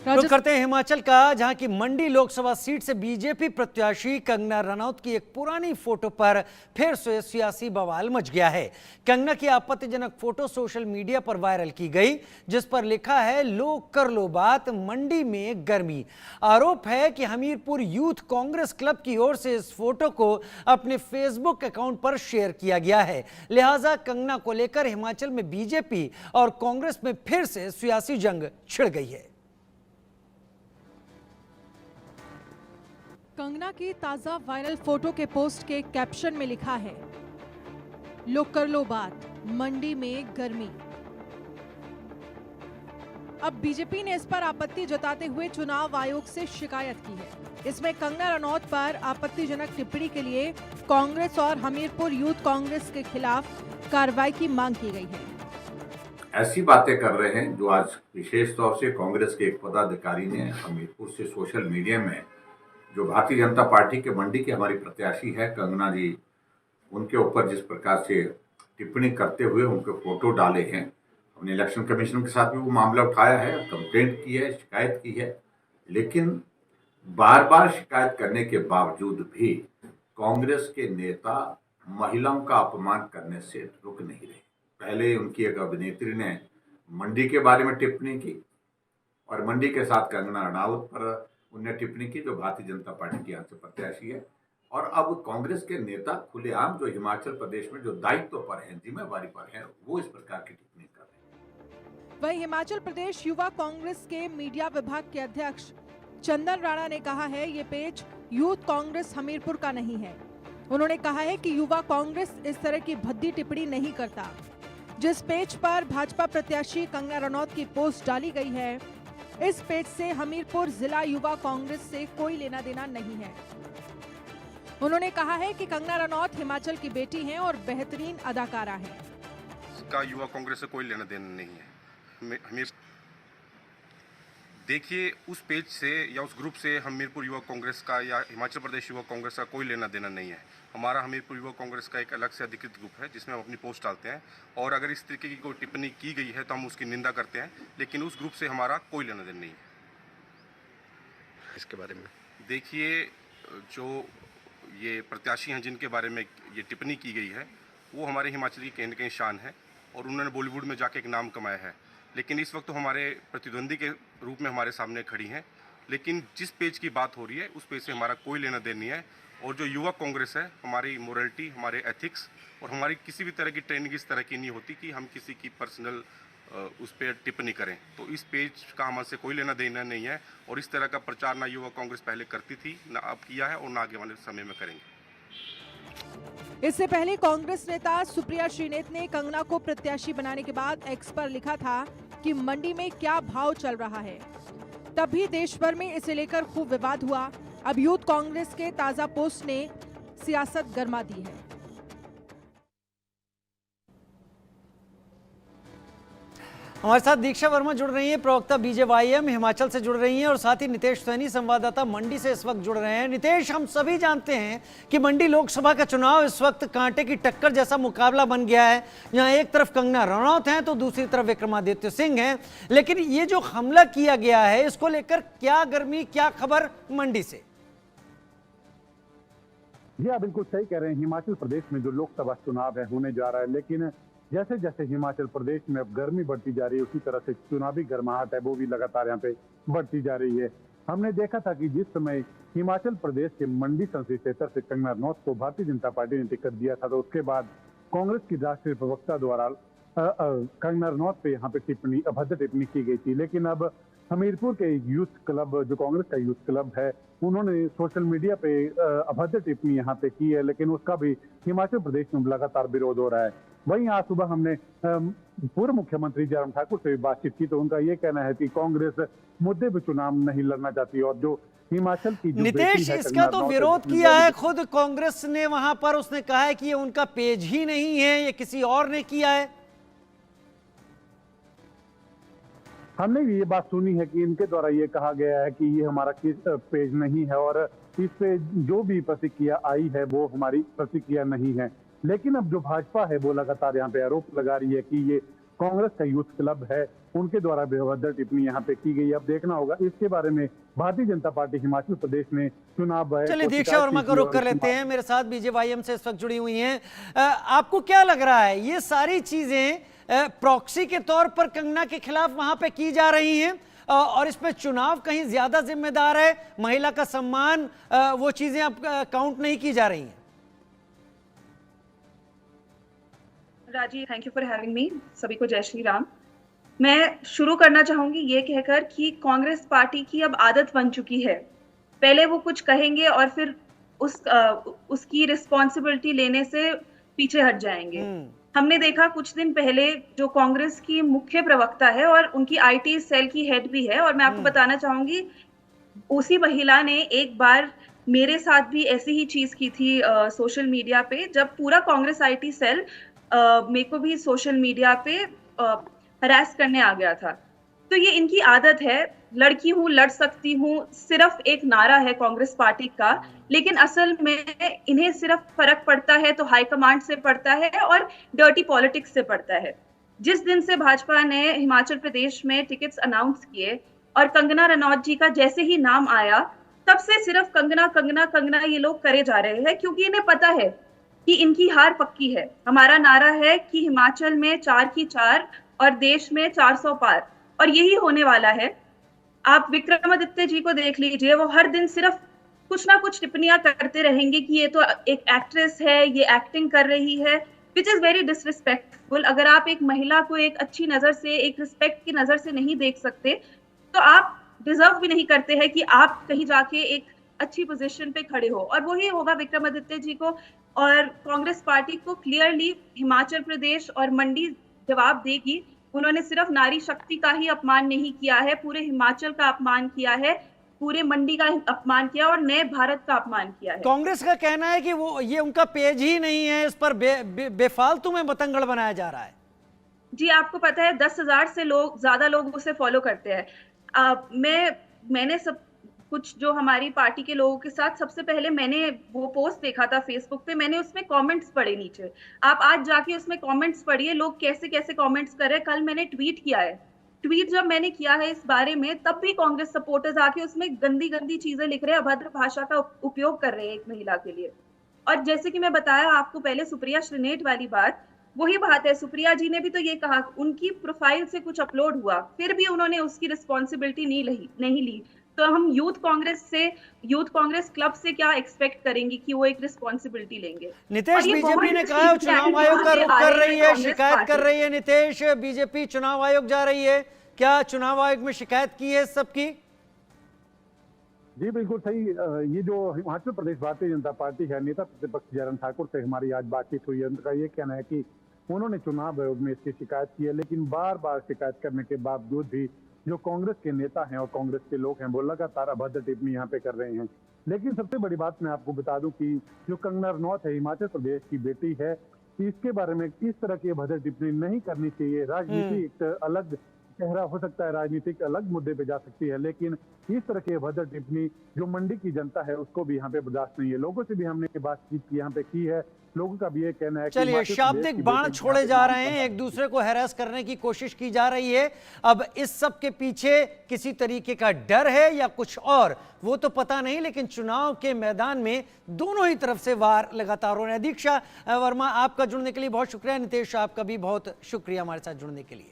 रुक करते हैं हिमाचल का, जहां की मंडी लोकसभा सीट से बीजेपी प्रत्याशी कंगना रनौत की एक पुरानी फोटो पर फिर से सियासी बवाल मच गया है। कंगना की आपत्तिजनक फोटो सोशल मीडिया पर वायरल की गई, जिस पर लिखा है लोग कर लो बात, मंडी में गर्मी। आरोप है कि हमीरपुर यूथ कांग्रेस क्लब की ओर से इस फोटो को अपने फेसबुक अकाउंट पर शेयर किया गया है। लिहाजा कंगना को लेकर हिमाचल में बीजेपी और कांग्रेस में फिर से सियासी जंग छिड़ गई है। कंगना की ताजा वायरल फोटो के पोस्ट के कैप्शन में लिखा है, लोग कर लो बात, मंडी में गर्मी। अब बीजेपी ने इस पर आपत्ति जताते हुए चुनाव आयोग से शिकायत की है। इसमें कंगना रनौत पर आपत्तिजनक टिप्पणी के लिए कांग्रेस और हमीरपुर यूथ कांग्रेस के खिलाफ कार्रवाई की मांग की गई है। ऐसी बातें कर रहे हैं जो आज विशेष तौर से कांग्रेस के एक पदाधिकारी ने हमीरपुर से सोशल मीडिया में, जो भारतीय जनता पार्टी के मंडी की हमारी प्रत्याशी है कंगना जी, उनके ऊपर जिस प्रकार से टिप्पणी करते हुए उनके फोटो डाले हैं। हमने इलेक्शन कमीशन के साथ भी वो मामला उठाया है, कंप्लेंट की है, शिकायत की है, लेकिन बार बार शिकायत करने के बावजूद भी कांग्रेस के नेता महिलाओं का अपमान करने से रुक नहीं रहे। पहले उनकी एक अभिनेत्री ने मंडी के बारे में टिप्पणी की और मंडी के साथ कंगना रनौत पर उन्होंने टिप्पणी की, जो भारतीय जनता पार्टी की यहाँ से प्रत्याशी है। और अब कांग्रेस के नेता खुलेआम जो हिमाचल प्रदेश में जो दायित्व पर हैं, जिम्मेवारी पर हैं, वो इस प्रकार की टिप्पणी कर रहे हैं। वहीं हिमाचल प्रदेश युवा कांग्रेस के मीडिया विभाग के अध्यक्ष चंदन राणा ने कहा है, ये पेज यूथ कांग्रेस हमीरपुर का नहीं है। उन्होंने कहा है कि युवा कांग्रेस इस तरह की भद्दी टिप्पणी नहीं करता। जिस पेज पर भाजपा प्रत्याशी कंगना रनौत की पोस्ट डाली गई है, इस पेज से हमीरपुर जिला युवा कांग्रेस से कोई लेना देना नहीं है। उन्होंने कहा है कि कंगना रनौत हिमाचल की बेटी हैं और बेहतरीन अदाकारा हैं। इसका युवा कांग्रेस से कोई लेना देना नहीं है। हमीर देखिए, उस पेज से या उस ग्रुप से हमीरपुर युवा कांग्रेस का या हिमाचल प्रदेश युवा कांग्रेस का कोई लेना देना नहीं है। हमारा हमीरपुर युवा कांग्रेस का एक अलग से अधिकृत ग्रुप है जिसमें हम अपनी पोस्ट डालते हैं, और अगर इस तरीके की कोई टिप्पणी की गई है तो हम उसकी निंदा करते हैं, लेकिन उस ग्रुप से हमारा कोई लेना देना नहीं है। इसके बारे में देखिए, जो ये प्रत्याशी हैं जिनके बारे में ये टिप्पणी की गई है, वो हमारे हिमाचल की कहीं न कहीं शान है और उन्होंने बॉलीवुड में जाके एक नाम कमाया है, लेकिन इस वक्त तो हमारे प्रतिद्वंदी के रूप में हमारे सामने खड़ी हैं। लेकिन जिस पेज की बात हो रही है उस पेज से हमारा कोई लेना देना नहीं है। और जो युवा कांग्रेस है, हमारी मोरलिटी, हमारे एथिक्स और हमारी किसी भी तरह की ट्रेनिंग इस तरह की नहीं होती कि हम किसी की पर्सनल उस पर टिप्पणी करें। तो इस पेज का हमारे कोई लेना देना नहीं है और इस तरह का प्रचार ना युवा कांग्रेस पहले करती थी, ना अब किया है और ना आगे वाले समय में करेंगे। इससे पहले कांग्रेस नेता सुप्रिया श्रीनेत ने कंगना को प्रत्याशी बनाने के बाद एक्स पर लिखा था कि मंडी में क्या भाव चल रहा है। तब भी देश भर में इसे लेकर खूब विवाद हुआ। अब यूथ कांग्रेस के ताजा पोस्ट ने सियासत गरमा दी है। हमारे साथ दीक्षा वर्मा जुड़ रही हैं, प्रवक्ता बीजेवाईएम हिमाचल से जुड़ रही हैं, और साथ ही नितेश सैनी संवाददाता मंडी से इस वक्त जुड़ रहे हैं। नितेश, हम सभी जानते हैं कि मंडी लोकसभा का चुनाव इस वक्त कांटे की टक्कर जैसा मुकाबला बन गया है, जहां एक तरफ कंगना रनौत हैं तो दूसरी तरफ विक्रमादित्य सिंह हैं। लेकिन ये जो हमला किया गया है, इसको लेकर क्या गर्मी, क्या खबर मंडी से? जी आप बिल्कुल सही कह रहे हैं। हिमाचल प्रदेश में जो लोकसभा चुनाव है होने जा रहा है, लेकिन जैसे जैसे हिमाचल प्रदेश में अब गर्मी बढ़ती जा रही है, उसी तरह से चुनावी गर्माहट है वो भी लगातार यहाँ पे बढ़ती जा रही है। हमने देखा था कि जिस समय हिमाचल प्रदेश के मंडी संसदीय क्षेत्र से कंगना रनौत को भारतीय जनता पार्टी ने टिकट दिया था, तो उसके बाद कांग्रेस की राष्ट्रीय प्रवक्ता द्वारा कंगना रनौत पे यहाँ पे टिप्पणी, अभद्र टिप्पणी की गई थी। लेकिन अब हमीरपुर के यूथ क्लब, जो कांग्रेस का यूथ क्लब है, उन्होंने सोशल मीडिया पे अभद्र टिप्पणी यहाँ पे की है, लेकिन उसका भी हिमाचल प्रदेश में लगातार विरोध हो रहा है। वहीं आज सुबह हमने पूर्व मुख्यमंत्री जयराम ठाकुर से बातचीत की, तो उनका ये कहना है कि कांग्रेस मुद्दे पे चुनाव नहीं लड़ना चाहती और जो हिमाचल की नितेश, इसका तो विरोध किया है खुद कांग्रेस ने वहां पर। उसने कहा है कि ये उनका पेज ही नहीं है, ये किसी और ने किया है। हमने भी ये बात सुनी है कि इनके द्वारा ये कहा गया है कि ये हमारा पेज नहीं है और इस पे जो भी प्रतिक्रिया आई है वो हमारी प्रतिक्रिया नहीं है। लेकिन अब जो भाजपा है वो लगातार यहाँ पे आरोप लगा रही है कि ये कांग्रेस का यूथ क्लब है, उनके द्वारा बेवजह टिप्पणी यहाँ पे की गई। अब देखना होगा इसके बारे में। भारतीय जनता पार्टी हिमाचल प्रदेश में चुनाव आयोग चलिए को दीक्षा शिकायत वर्मा की को थी रुक और कर लेते हैं। मेरे साथ बीजेवाईएम से इस वक्त जुड़ी हुई हैं। आपको क्या लग रहा है, ये सारी चीजें प्रॉक्सी के तौर पर कंगना के खिलाफ वहां पे की जा रही हैं और इस पे चुनाव कहीं ज्यादा जिम्मेदार है, महिला का सम्मान, वो चीजें अब काउंट नहीं की जा रही हैं? राजी, thank you for having me. सभी को जय श्री राम। मैं शुरू करना चाहूंगी ये कहकर कि कांग्रेस पार्टी की अब आदत बन चुकी है, पहले वो कुछ कहेंगे और फिर उसकी रिस्पॉन्सिबिलिटी लेने से पीछे हट जाएंगे। हमने देखा कुछ दिन पहले जो कांग्रेस की मुख्य प्रवक्ता है और उनकी आईटी सेल की हेड भी है, और मैं आपको बताना चाहूंगी उसी महिला ने एक बार मेरे साथ भी ऐसी ही चीज की थी सोशल मीडिया पे, जब पूरा कांग्रेस आईटी सेल मेरे को भी सोशल मीडिया पे हरास करने आ गया था। तो ये इनकी आदत है, लड़की हूं, लड़ सकती हूं, सिर्फ एक नारा है कांग्रेस पार्टी का, लेकिन असल में इन्हें सिर्फ फर्क पड़ता है तो हाईकमांड से पड़ता है और डर्टी पॉलिटिक्स से पड़ता है। जिस दिन से भाजपा ने हिमाचल प्रदेश में टिकट्स अनाउंस किए और कंगना रनौत जी का जैसे ही नाम आया, तब से सिर्फ कंगना कंगना कंगना ये लोग करे जा रहे हैं, क्योंकि इन्हें पता है कि इनकी हार पक्की है। हमारा नारा है कि हिमाचल में 4 की 4 और देश में 400 पार, और यही होने वाला है। आप विक्रमादित्य जी को देख लीजिए, वो हर दिन सिर्फ कुछ ना कुछ टिप्पणियां करते रहेंगे कि ये तो एक एक्ट्रेस है, ये एक्टिंग कर रही है, विच इज वेरी डिसरिस्पेक्टफुल। अगर आप एक महिला को एक अच्छी नजर से, एक रिस्पेक्ट की नजर से नहीं देख सकते, तो आप डिजर्व भी नहीं करते हैं कि आप कहीं जाके एक अच्छी पोजीशन पे खड़े हो। और वही होगा विक्रमादित्य जी को और कांग्रेस पार्टी को क्लियरली हिमाचल प्रदेश और मंडी जवाब देगी। उन्होंने सिर्फ नारी शक्ति का ही अपमान नहीं किया है, पूरे हिमाचल का अपमान किया है, पूरे मंडी का अपमान किया और नए भारत का अपमान किया है। कांग्रेस का कहना है कि वो ये उनका पेज ही नहीं है, इस पर बेफालतू में बतंगड़ बनाया जा रहा है। जी, आपको पता है 10,000 से ज्यादा लोग उसे फॉलो करते हैं। मैंने सब कुछ जो हमारी पार्टी के लोगों के साथ, सबसे पहले मैंने वो पोस्ट देखा था फेसबुक पे, मैंने उसमें कमेंट्स पढ़े नीचे। आप आज जाके उसमें कमेंट्स पढ़िए, लोग कैसे कैसे कमेंट्स कर रहे हैं। कल मैंने ट्वीट किया है, ट्वीट जब मैंने किया है इस बारे में, तब भी कांग्रेस सपोर्टर्स आके उसमें गंदी गंदी चीजें लिख रहे हैं, अभद्र भाषा का उपयोग कर रहे हैं एक महिला के लिए। और जैसे कि मैं बताया आपको पहले, सुप्रिया श्रीनेट वाली बात, वही बात है। सुप्रिया जी ने भी तो ये कहा, उनकी प्रोफाइल से कुछ अपलोड हुआ, फिर भी उन्होंने उसकी रिस्पॉन्सिबिलिटी नहीं ली। तो हम यूथ कांग्रेस क्लब से क्या एक्सपेक्ट करेंगे कि वो एक रिस्पॉन्सिबिलिटी लेंगे। नितेश, बीजेपी ने कहा है चुनाव आयोग का रुख कर रही है, शिकायत कर रही है। नितेश, बीजेपी चुनाव आयोग जा रही है, क्या चुनाव आयोग में शिकायत की है सबकी? जी बिल्कुल सही। ये जो हिमाचल प्रदेश भारतीय जनता पार्टी है, नेता प्रतिपक्ष जयराम ठाकुर से हमारी आज बातचीत हुई है। उनका ये कहना है कि उन्होंने चुनाव आयोग में इसकी शिकायत की है, लेकिन बार बार शिकायत करने के बावजूद भी जो कांग्रेस के नेता हैं और कांग्रेस के लोग हैं, वो लगातार अभद्र टिप्पणी यहाँ पे कर रहे हैं। लेकिन सबसे बड़ी बात मैं आपको बता दूं कि जो कंगना रनौत है, हिमाचल प्रदेश की बेटी है, इसके बारे में इस तरह की अभद्र टिप्पणी नहीं करनी चाहिए। राजनीति एक अलग चेहरा हो सकता है, राजनीतिक अलग मुद्दे पे जा सकती है, लेकिन इस तरह की अभद्र टिप्पणी जो मंडी की जनता है उसको भी यहाँ पे बर्दाश्त नहीं है। लोगों से भी हमने बातचीत की यहाँ पे की है, लोगों का भी ये कहना है। चलिए, शाब्दिक बाण छोड़े जा रहे हैं, एक दूसरे को हैरेस करने की कोशिश की जा रही है। अब इस सब के पीछे किसी तरीके का डर है या कुछ और, वो तो पता नहीं, लेकिन चुनाव के मैदान में दोनों ही तरफ से वार लगातार हो रहे हैं। दीक्षा वर्मा, आपका जुड़ने के लिए बहुत शुक्रिया। नितेश, आपका भी बहुत शुक्रिया हमारे साथ जुड़ने के लिए।